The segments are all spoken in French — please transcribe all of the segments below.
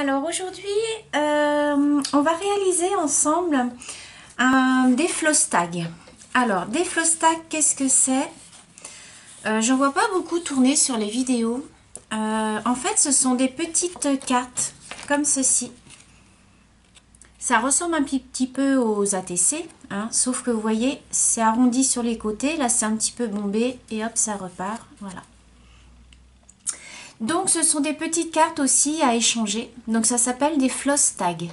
Alors aujourd'hui, on va réaliser ensemble des floss tags. Alors, des floss tags, qu'est-ce que c'est? J'en vois pas beaucoup tourner sur les vidéos. En fait, ce sont des petites cartes comme ceci. Ça ressemble un petit peu aux ATC, hein, sauf que vous voyez, c'est arrondi sur les côtés. Là, c'est un petit peu bombé et hop, ça repart. Voilà. Donc, ce sont des petites cartes aussi à échanger. Donc, ça s'appelle des floss tags.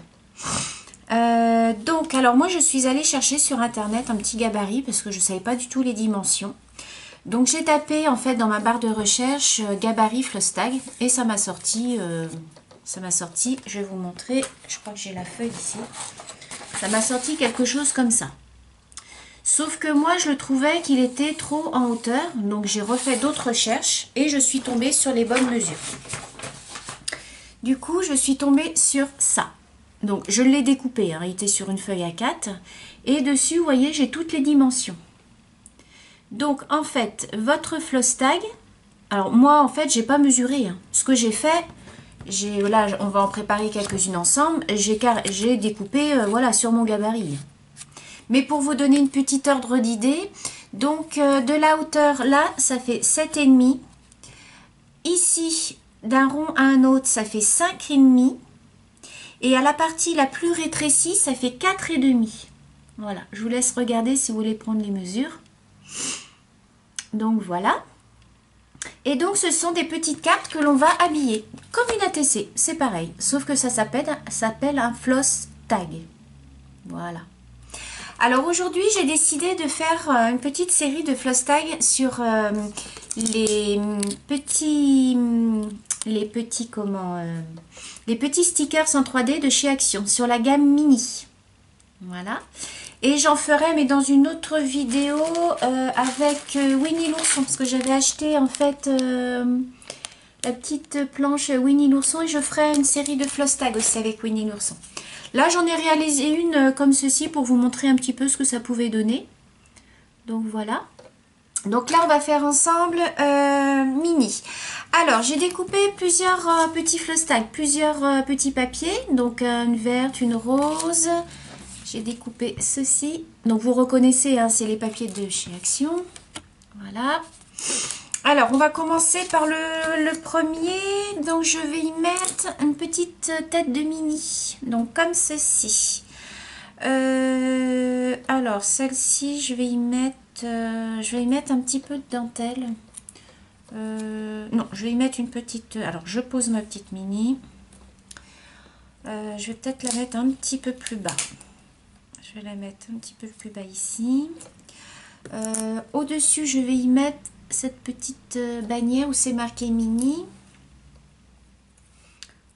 Donc, alors moi, je suis allée chercher sur Internet un petit gabarit parce que je ne savais pas du tout les dimensions. Donc, j'ai tapé en fait dans ma barre de recherche gabarit floss tag et ça m'a sorti, je vais vous montrer, je crois que j'ai la feuille ici. Ça m'a sorti quelque chose comme ça. Sauf que moi, je le trouvais qu'il était trop en hauteur. Donc, j'ai refait d'autres recherches et je suis tombée sur les bonnes mesures. Du coup, je suis tombée sur ça. Donc, je l'ai découpé. Hein, il était sur une feuille A4. Et dessus, vous voyez, j'ai toutes les dimensions. Donc, en fait, votre floss tag... Alors, moi, en fait, j'ai pas mesuré. Hein. Ce que j'ai fait... Là, on va en préparer quelques-unes ensemble. J'ai découpé voilà, sur mon gabarit. Mais pour vous donner une petite ordre d'idée, donc de la hauteur là, ça fait 7,5. Ici, d'un rond à un autre, ça fait 5,5. Et à la partie la plus rétrécie, ça fait 4,5. Voilà, je vous laisse regarder si vous voulez prendre les mesures. Donc voilà. Et donc ce sont des petites cartes que l'on va habiller. Comme une ATC, c'est pareil. Sauf que ça s'appelle un floss tag. Voilà. Alors aujourd'hui, j'ai décidé de faire une petite série de floss tags sur les petits stickers en 3D de chez Action sur la gamme mini. Voilà. Et j'en ferai mais dans une autre vidéo avec Winnie l'ourson parce que j'avais acheté en fait la petite planche Winnie l'ourson et je ferai une série de floss tags aussi avec Winnie l'ourson. Là, j'en ai réalisé une comme ceci pour vous montrer un petit peu ce que ça pouvait donner. Donc, voilà. Donc là, on va faire ensemble mini. Alors, j'ai découpé plusieurs petits floss tags, plusieurs petits papiers. Donc, une verte, une rose. J'ai découpé ceci. Donc, vous reconnaissez, hein, c'est les papiers de chez Action. Voilà. Alors, on va commencer par le premier. Donc, je vais y mettre une petite tête de mini. Donc, comme ceci. Alors, celle-ci, je vais y mettre un petit peu de dentelle. Non, je vais y mettre une petite... Alors, je pose ma petite mini. Je vais peut-être la mettre un petit peu plus bas. Je vais la mettre un petit peu plus bas ici. Au-dessus, je vais y mettre cette petite bannière où c'est marqué mini.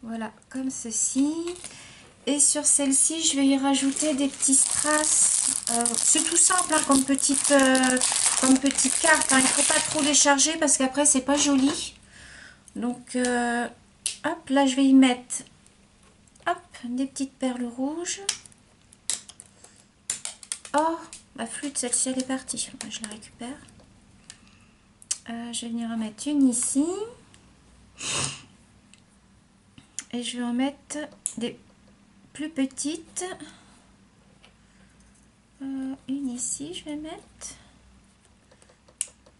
Voilà, comme ceci. Et sur celle-ci, je vais y rajouter des petits strass. C'est tout simple hein, comme petite carte. Hein. Il ne faut pas trop les charger parce qu'après, c'est pas joli. Donc, hop, là, je vais y mettre hop, des petites perles rouges. Oh, ma flûte, celle-ci, elle est partie. Je la récupère. Je vais venir en mettre une ici. Et je vais en mettre des plus petites. Une ici, je vais mettre.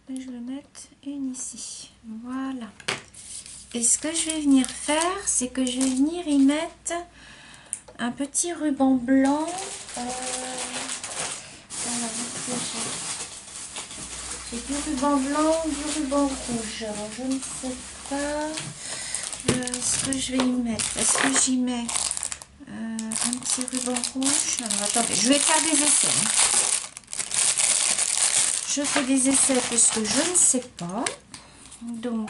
Et je vais mettre une ici. Voilà. Et ce que je vais venir faire, c'est que je vais venir y mettre un petit ruban blanc. J'ai du ruban blanc, du ruban rouge. Alors, je ne sais pas ce que je vais y mettre. Est-ce que j'y mets un petit ruban rouge? Alors, attendez, je vais faire des essais. Je fais des essais parce que je ne sais pas. Donc,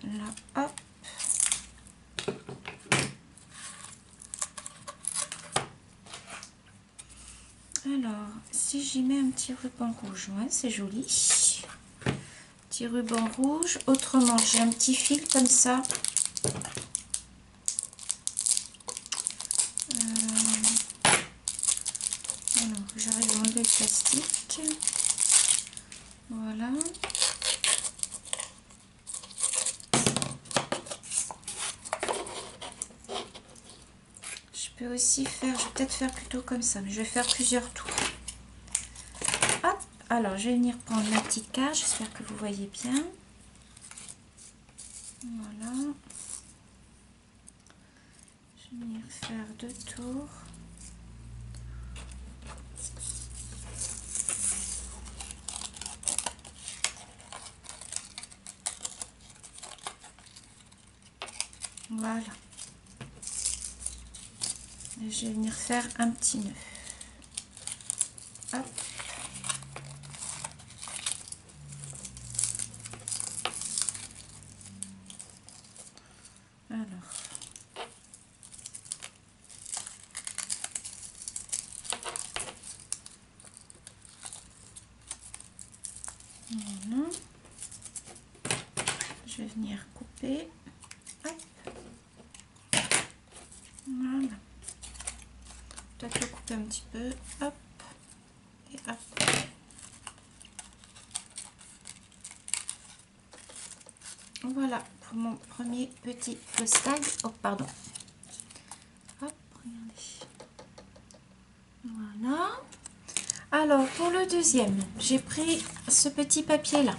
là, hop. Alors, si j'y mets un petit ruban rouge, ouais, c'est joli. Petit ruban rouge. Autrement, j'ai un petit fil comme ça. Alors, j'arrive à enlever le plastique. Voilà. peux aussi faire, je vais peut-être faire plutôt comme ça, mais je vais faire plusieurs tours. Hop, alors je vais venir prendre ma petite carte, j'espère que vous voyez bien. Voilà. Je vais venir faire 2 tours. Voilà. Et je vais venir faire un petit nœud. Hop. Alors. Voilà. Je vais venir couper. Hop. Voilà. Peut-être le couper un petit peu. Hop. Et hop. Voilà pour mon premier petit stag. Oh, pardon. Hop, regardez. Voilà. Alors, pour le deuxième, j'ai pris ce petit papier là.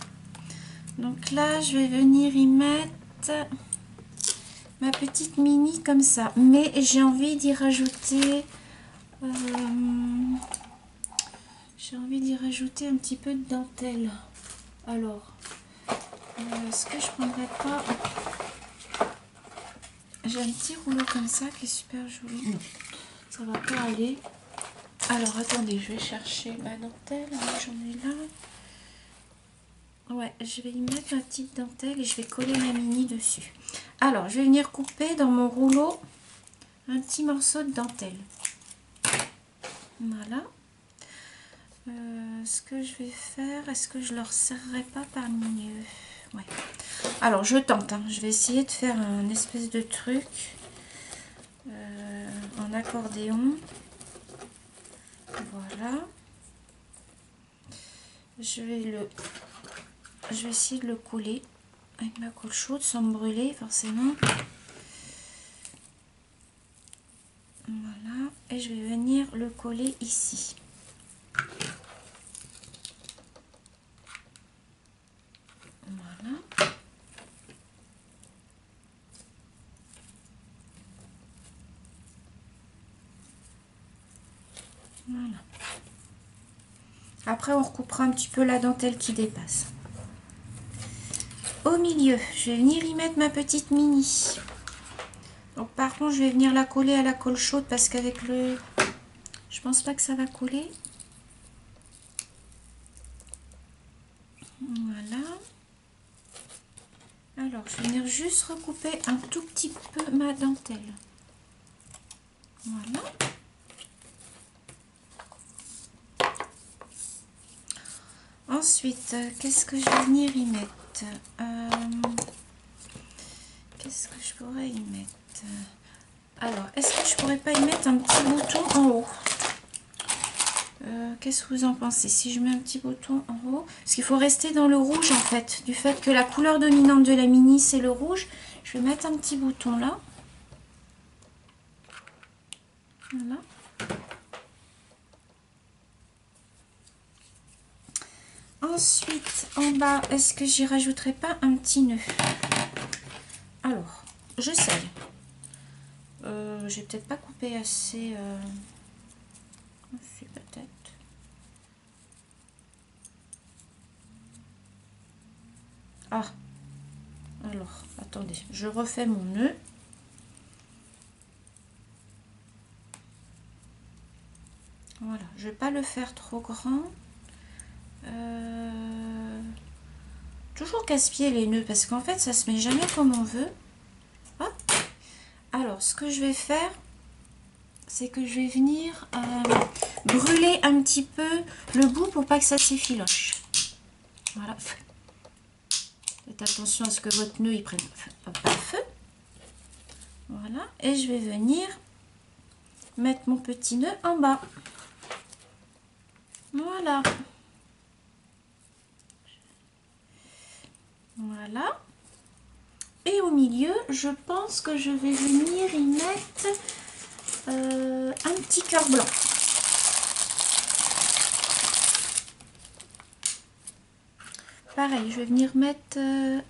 Donc là, je vais venir y mettre ma petite mini comme ça. Mais j'ai envie d'y rajouter... j'ai envie d'y rajouter un petit peu de dentelle. Alors, est-ce que je prendrais pas... J'ai un petit rouleau comme ça qui est super joli. Non, ça va pas aller. Alors, attendez, je vais chercher ma dentelle. J'en ai là. Ouais, je vais y mettre ma petite dentelle et je vais coller ma mini dessus. Alors, je vais venir couper dans mon rouleau un petit morceau de dentelle. Voilà. Ce que je vais faire, est-ce que je leur serrerai pas par le milieu? Ouais. Alors, je tente. Hein. Je vais essayer de faire un espèce de truc en accordéon. Voilà. Je vais essayer de le coller avec ma colle chaude sans me brûler forcément. Voilà. Et je vais venir le coller ici. Voilà. Voilà. Après, on recoupera un petit peu la dentelle qui dépasse. Au milieu, je vais venir y mettre ma petite mini. Donc, par contre, je vais venir la coller à la colle chaude parce qu'avec le... Je pense pas que ça va coller. Voilà. Alors, je vais venir juste recouper un tout petit peu ma dentelle. Voilà. Ensuite, qu'est-ce que je vais venir y mettre? Qu'est-ce que je pourrais y mettre? Alors, est-ce que je pourrais pas y mettre un petit bouton en haut? Qu'est-ce que vous en pensez? Si je mets un petit bouton en haut, parce qu'il faut rester dans le rouge en fait, du fait que la couleur dominante de la mini c'est le rouge, je vais mettre un petit bouton là. Voilà. Ensuite, en bas, est-ce que j'y rajouterai pas un petit nœud? Alors, j'essaye. J'ai peut-être pas coupé assez... peut-être. Ah, alors, attendez, je refais mon nœud. Voilà, je vais pas le faire trop grand. Toujours casse-pied les nœuds parce qu'en fait ça se met jamais comme on veut. Hop. Alors ce que je vais faire, c'est que je vais venir brûler un petit peu le bout pour pas que ça s'effiloche. Voilà. Faites attention à ce que votre nœud il prenne pas feu. Voilà. Et je vais venir mettre mon petit nœud en bas. Voilà. Voilà. Et au milieu, je pense que je vais venir y mettre un petit cœur blanc. Pareil, je vais venir mettre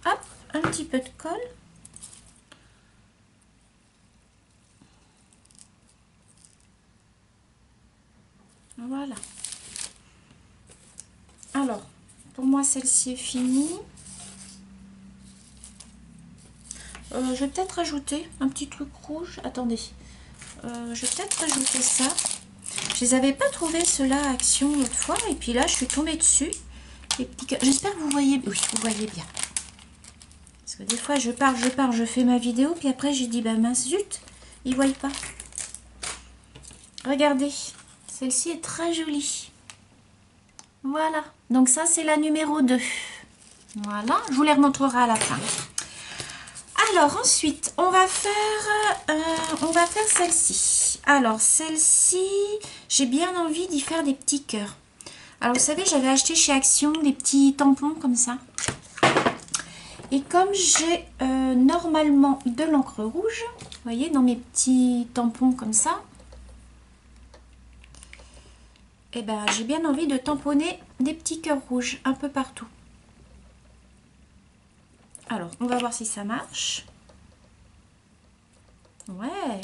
hop, un petit peu de colle. Voilà. Alors, pour moi, celle-ci est finie. Je vais peut-être rajouter un petit truc rouge. Attendez. Je vais peut-être rajouter ça. Je les avais pas trouvé ceux-là à Action l'autre fois. Et puis là, je suis tombée dessus. J'espère que vous voyez. Oui, vous voyez bien. Parce que des fois, je pars, je fais ma vidéo. Puis après, j'ai dit, bah mince, zut, ils ne voient pas. Regardez. Celle-ci est très jolie. Voilà. Donc ça, c'est la numéro 2. Voilà. Je vous les remontrerai à la fin. Alors ensuite, on va faire celle-ci. Alors celle-ci, j'ai bien envie d'y faire des petits cœurs. Alors vous savez, j'avais acheté chez Action des petits tampons comme ça. Et comme j'ai normalement de l'encre rouge, vous voyez, dans mes petits tampons comme ça, et ben j'ai bien envie de tamponner des petits cœurs rouges un peu partout. Alors, on va voir si ça marche. Ouais.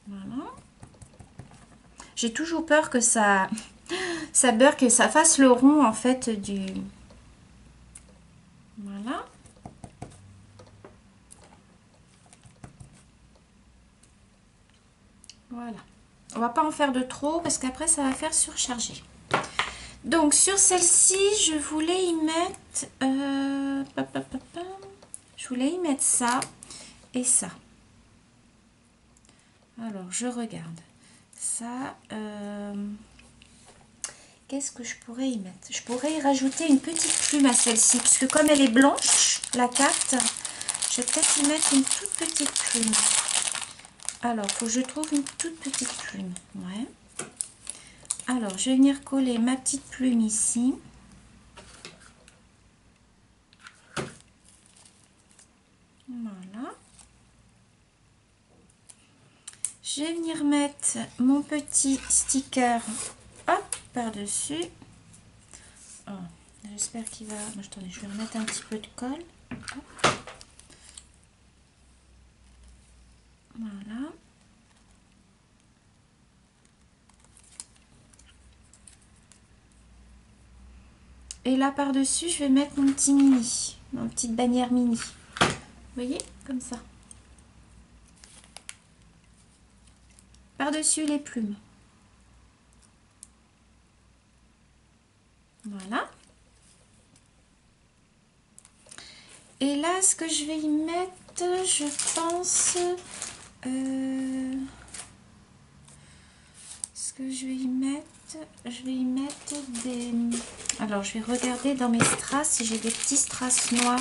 Voilà. J'ai toujours peur que ça beurre, que ça fasse le rond en fait du... Voilà. Voilà. On va pas en faire de trop parce qu'après ça va faire surcharger. Donc sur celle-ci, je voulais y mettre... je voulais y mettre ça et ça. Alors, je regarde. Ça... qu'est-ce que je pourrais y mettre? Je pourrais y rajouter une petite plume à celle-ci, parce que comme elle est blanche, la carte, je vais peut-être y mettre une toute petite plume. Alors, il faut que je trouve une toute petite plume. Ouais. Alors, je vais venir coller ma petite plume ici. Voilà. Je vais venir mettre mon petit sticker, hop, par-dessus. Oh, j'espère qu'il va... Attendez, je vais remettre un petit peu de colle. Hop. Voilà. Et là, par-dessus, je vais mettre mon petit mini, ma petite bannière mini. Vous voyez, comme ça. Par-dessus les plumes. Voilà. Et là, ce que je vais y mettre, je pense... ce que je vais y mettre des... Alors, je vais regarder dans mes strass si j'ai des petits strass noirs.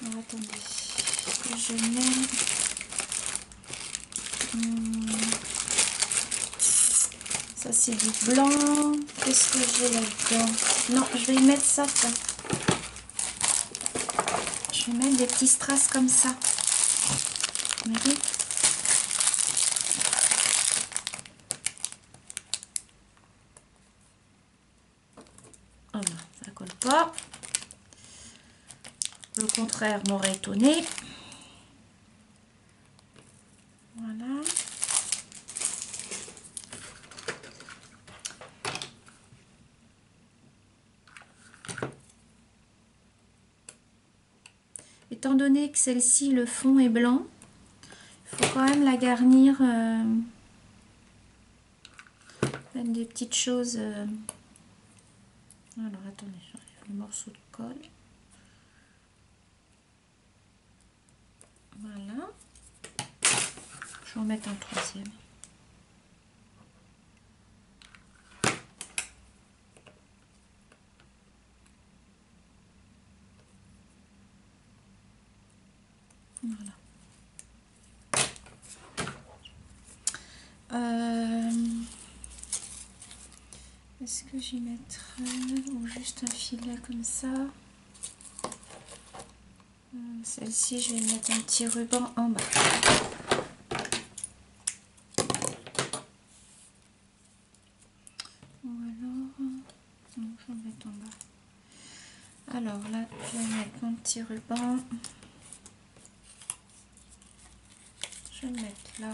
Alors, attendez. Que je mets... Ça, c'est du blanc. Qu'est-ce que j'ai là-dedans? Non, je vais y mettre ça. Je vais mettre des petits strass comme ça. Vous voyez? Oh non, ça colle pas. Le contraire m'aurait étonné. Voilà. Étant donné que celle-ci, le fond est blanc, il faut quand même la garnir avec des petites choses. Alors, attendez, j'enlève le morceau de colle. Voilà. Je vais en mettre un troisième. Voilà. Est-ce que j'y mettrai ou juste un filet comme ça? Celle-ci, je vais mettre un petit ruban en bas. Ou alors, non, je vais le mettre en bas. Alors là, je vais mettre mon petit ruban. Je vais le mettre là.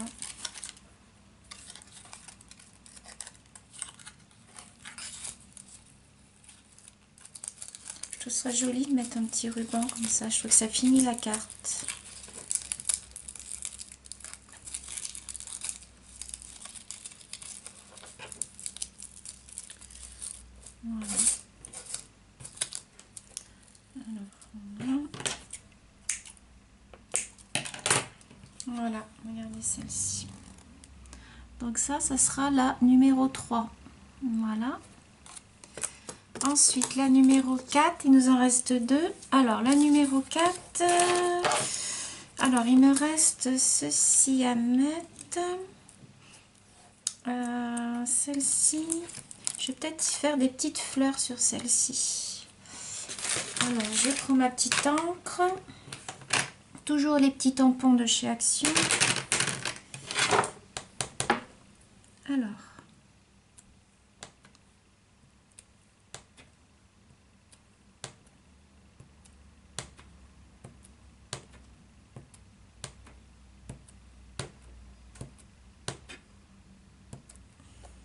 Ce serait joli de mettre un petit ruban comme ça. Je trouve que ça finit la carte. Voilà. Alors, voilà, regardez celle-ci. Donc ça sera la numéro 3. Voilà. Ensuite, la numéro 4, il nous en reste 2. Alors, la numéro 4, alors il me reste ceci à mettre. Celle-ci, je vais peut-être faire des petites fleurs sur celle-ci. Alors, je prends ma petite encre. Toujours les petits tampons de chez Action. Alors.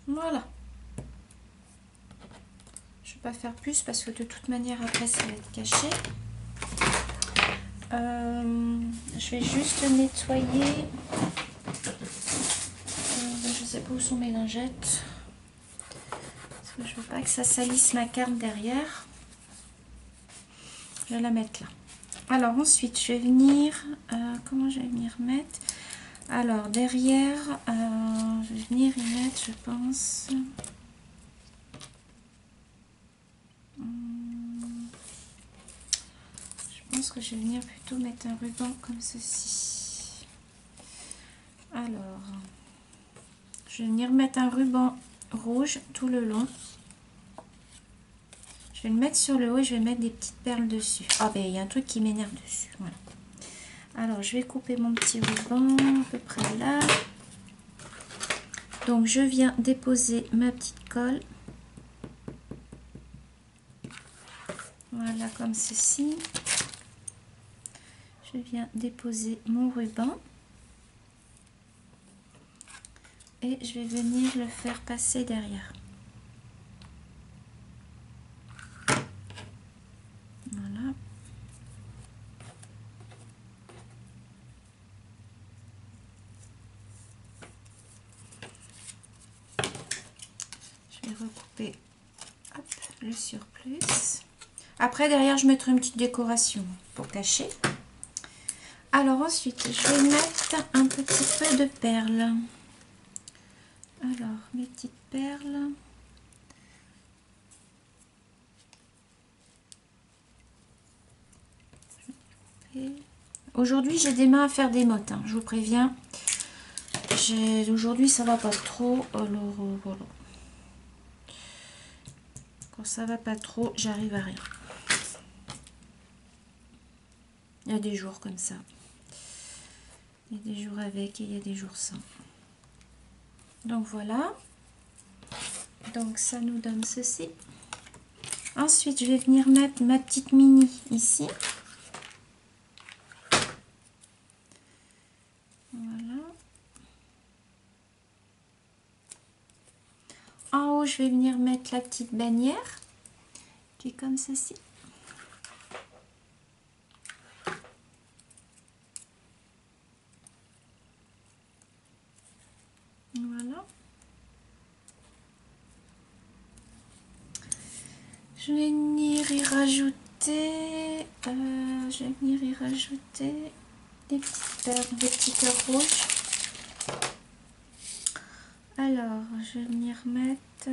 Voilà. Je ne vais pas faire plus parce que de toute manière après ça va être caché. Je vais juste nettoyer. Je ne sais pas où sont mes lingettes. Parce que je ne veux pas que ça salisse ma carte derrière. Je vais la mettre là. Alors ensuite je vais venir. Comment je vais venir mettre? Alors derrière, je vais venir y mettre, je pense. Je pense que je vais venir plutôt mettre un ruban comme ceci. Alors, je vais venir mettre un ruban rouge tout le long. Je vais le mettre sur le haut et je vais mettre des petites perles dessus. Ah ben il y a un truc qui m'énerve dessus. Voilà. Alors je vais couper mon petit ruban à peu près là. Donc je viens déposer ma petite colle. Voilà comme ceci. Je viens déposer mon ruban. Et je vais venir le faire passer derrière. Voilà. Je vais recouper hop, le surplus. Après, derrière, je mettrai une petite décoration pour cacher. Alors ensuite, je vais mettre un petit peu de perles. Alors, mes petites perles. Aujourd'hui, j'ai des mains à faire des mottes, hein, je vous préviens. Aujourd'hui, ça va pas trop. Alors, voilà. Quand ça va pas trop, j'arrive à rien. Il y a des jours comme ça. Il y a des jours avec et il y a des jours sans. Donc voilà. Donc ça nous donne ceci. Ensuite, je vais venir mettre ma petite mini ici. Voilà. En haut, je vais venir mettre la petite bannière qui est comme ceci. Voilà. Je vais venir y rajouter, des petites perles, des petits cœurs rouges. Alors, je vais venir mettre,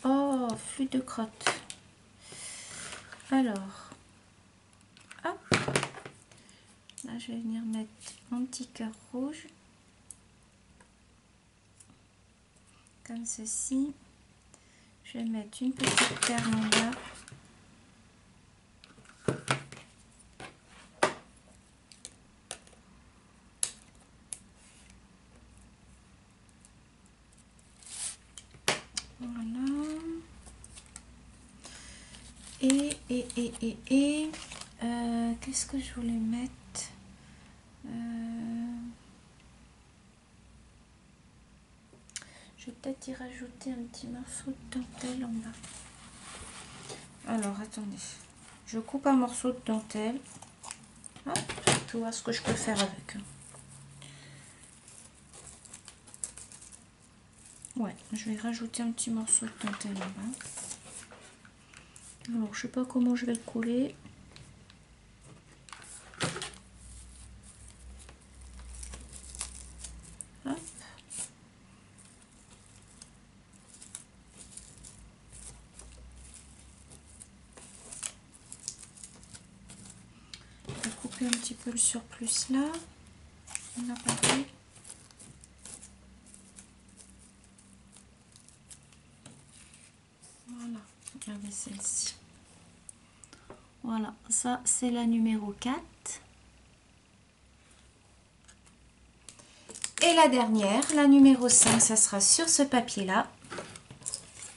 oh, flûte de crotte. Alors, hop, là je vais venir mettre mon petit cœur rouge, comme ceci. Je vais mettre une petite perle en bas. qu'est-ce que je voulais mettre? Je vais peut-être y rajouter un petit morceau de dentelle en bas. Alors, attendez. Je coupe un morceau de dentelle. Hop, tu vois ce que je peux faire avec. Ouais, je vais rajouter un petit morceau de dentelle en bas. Alors, je sais pas comment je vais le coller. Hop. Je vais couper un petit peu le surplus là. On a pas fait. Voilà, regardez celle-ci. Voilà, ça c'est la numéro 4. Et la dernière, la numéro 5, ça sera sur ce papier-là.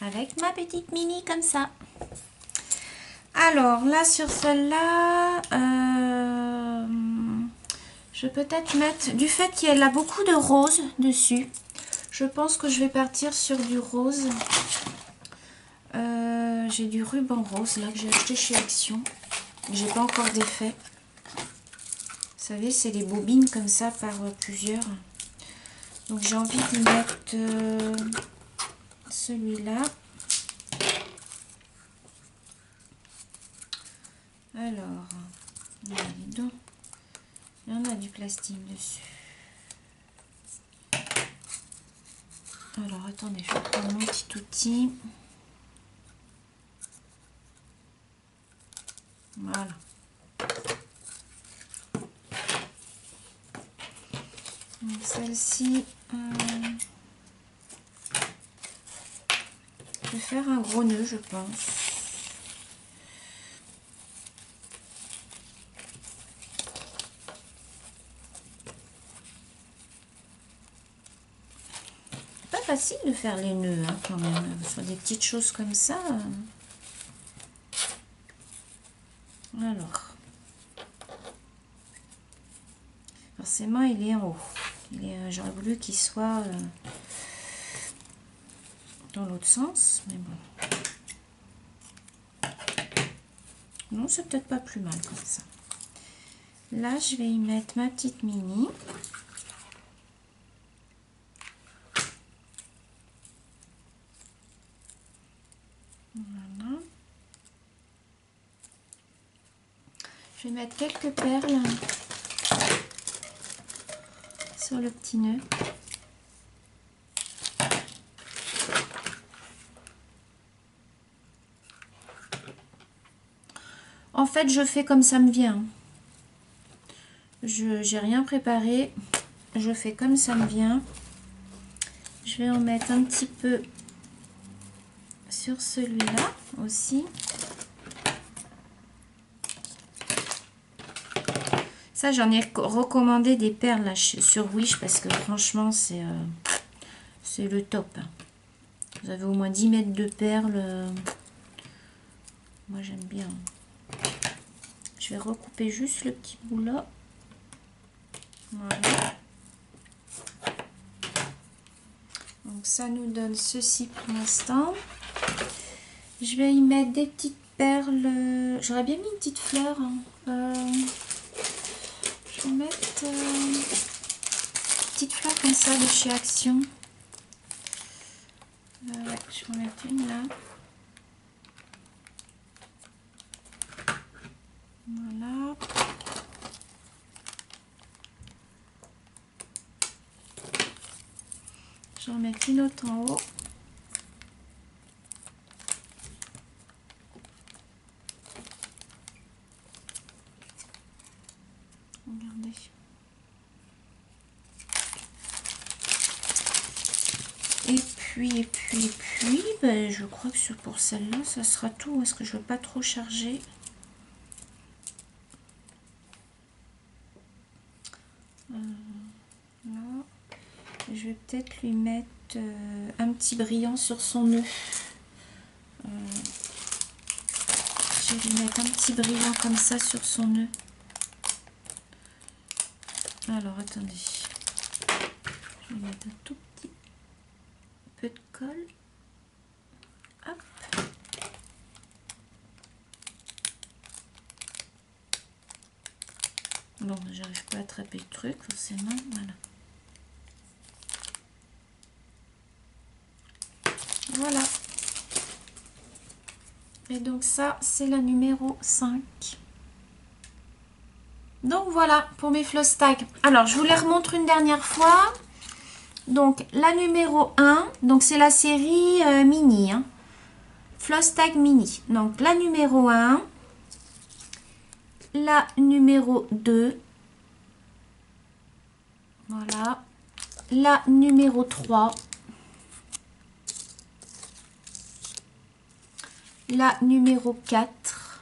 Avec ma petite mini comme ça. Alors là, sur celle-là, je vais peut-être mettre, du fait qu'il y a beaucoup de rose dessus, je pense que je vais partir sur du rose. J'ai du ruban rose là que j'ai acheté chez Action. J'ai pas encore défait. Vous savez, c'est les bobines comme ça par plusieurs. Donc j'ai envie de mettre celui-là. Alors, dis donc, il y en a du plastique dessus. Alors attendez, je vais prendre mon petit outil. Voilà. Donc celle-ci, je vais faire un gros nœud, je pense. C'est pas facile de faire les nœuds hein, quand même, sur des petites choses comme ça. Alors, forcément il est en haut. J'aurais voulu qu'il soit dans l'autre sens, mais bon. Non, c'est peut-être pas plus mal comme ça. Là, je vais y mettre ma petite mini. Voilà. Je vais mettre quelques perles sur le petit nœud. En fait, je fais comme ça me vient. Je n'ai rien préparé. Je fais comme ça me vient. Je vais en mettre un petit peu sur celui-là aussi. Ça, j'en ai recommandé des perles là, sur Wish parce que franchement, c'est le top. Vous avez au moins 10 mètres de perles. Moi, j'aime bien. Je vais recouper juste le petit bout là. Voilà. Donc ça nous donne ceci pour l'instant. Je vais y mettre des petites perles. J'aurais bien mis une petite fleur. Hein. Je vais mettre une petite fleur comme ça de chez Action. Ouais, je vais en mettre une là. Voilà. Je vais en mettre une autre en haut. Regardez. Et puis, ben, je crois que pour celle-là, ça sera tout. Est-ce que je ne veux pas trop charger? Là. Je vais peut-être lui mettre un petit brillant sur son nœud. Je vais lui mettre un petit brillant comme ça sur son nœud. Alors, attendez. Je vais mettre un tout petit peu de colle. Hop. Bon, j'arrive pas à attraper le truc, forcément. Voilà. Voilà. Et donc ça, c'est la numéro 5. Donc voilà pour mes floss tags. Alors, je vous les remontre une dernière fois. Donc, la numéro 1, donc c'est la série mini. Hein. Floss tag mini. Donc, la numéro 1, la numéro 2, voilà, la numéro 3, la numéro 4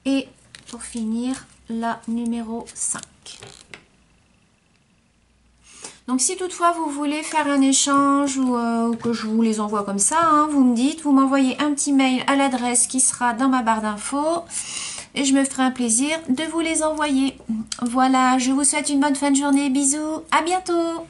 et pour finir la numéro 5. Donc si toutefois vous voulez faire un échange ou que je vous les envoie comme ça, hein, vous me dites, vous m'envoyez un petit mail à l'adresse qui sera dans ma barre d'infos et je me ferai un plaisir de vous les envoyer. Voilà, je vous souhaite une bonne fin de journée, bisous, à bientôt.